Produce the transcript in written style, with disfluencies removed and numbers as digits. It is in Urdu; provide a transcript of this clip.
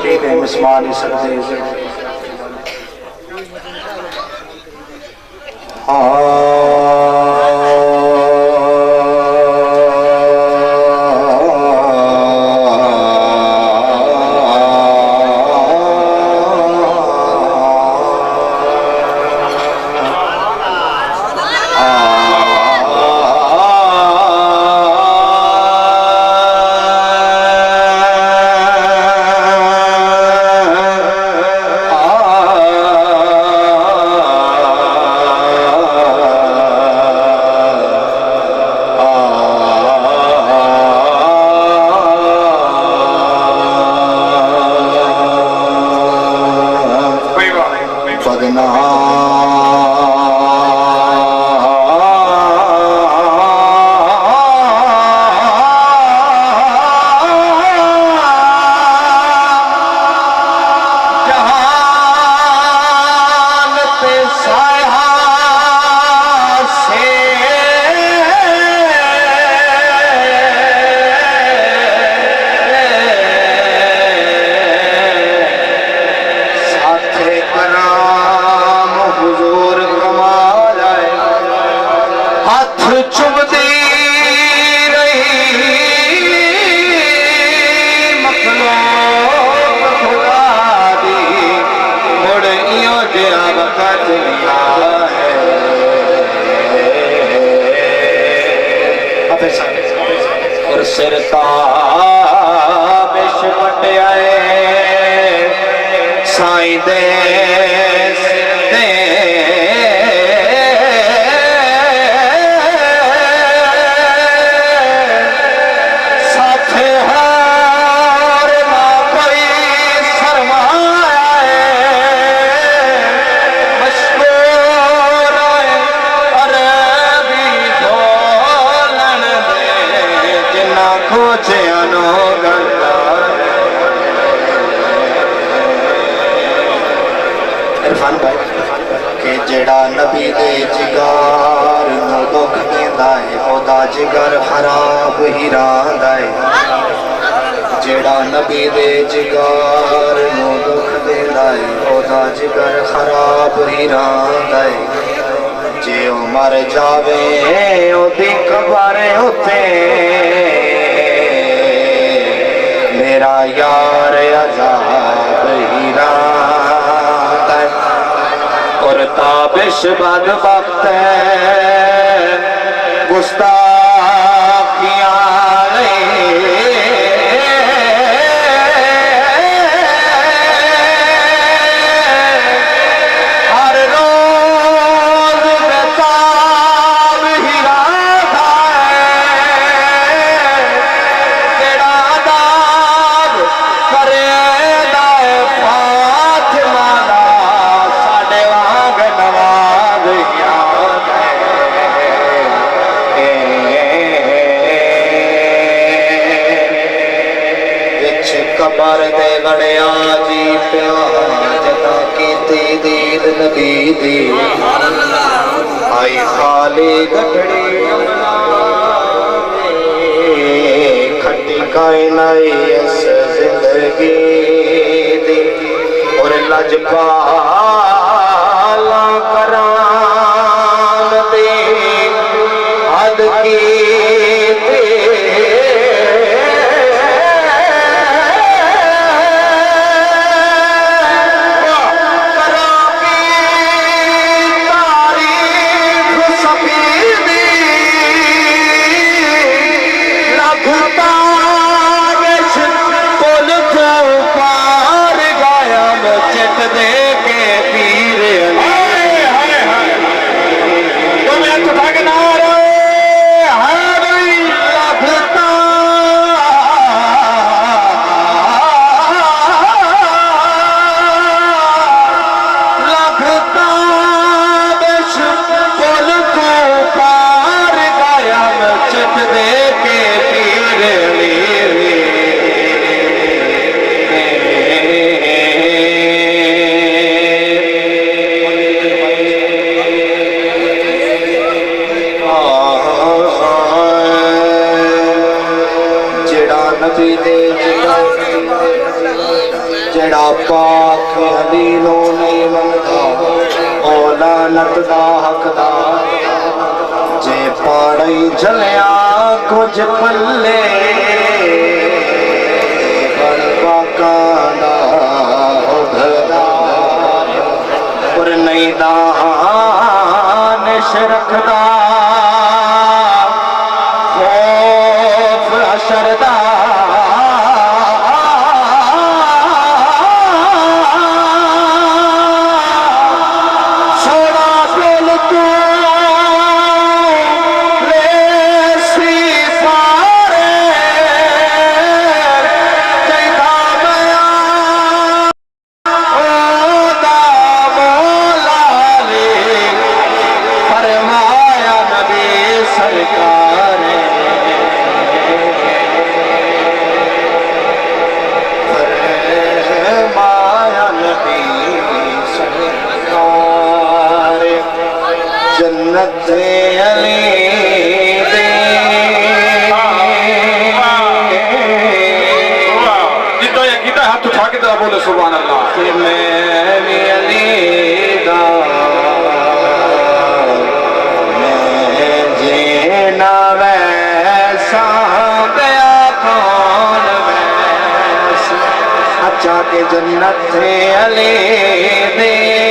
کوٹی دے مسمان سکتے نبی دے جگار نو دکھ دیندا ہے او دا جگر خراب ہی رہندا ہے جیڑا نبی دے جگار نو دکھ دیندا ہے او دا جگر خراب ہی رہندا ہے جے او مر جاوے او دی قبر ہوتے میرا یار عذاب ہی رہندا ہے اور تابش بد وقت ہے گستاخیاں ہر روز بتاب ہی رہا ہے تیرا عذاب کرے دائے فاطمہ ساڑے وانگ نواز یاد وچ قبر دے گڑیا جی پیا جدا کیتی دید نبی دی آئی خالی گھڑی کھٹی کائنائی اس زندگی دی اور لجپالا کران دی حد کی دے کے جڑا پاک علی نو نہیں مندا او لعنت دا حقدار جے پاڑی جلیا کچھ پلے بن پاکاں دا گھردار پر نہیں دانش رکھدا خوف حشر دا جنت علی دے جتنا یہ کیتا ہے ہاتھ اٹھا کے ذرا بولے سبحان اللہ کہ میں بھی علی دا میں جینا ویسا گیا کون ویسا اچھا کہ جنت علی دے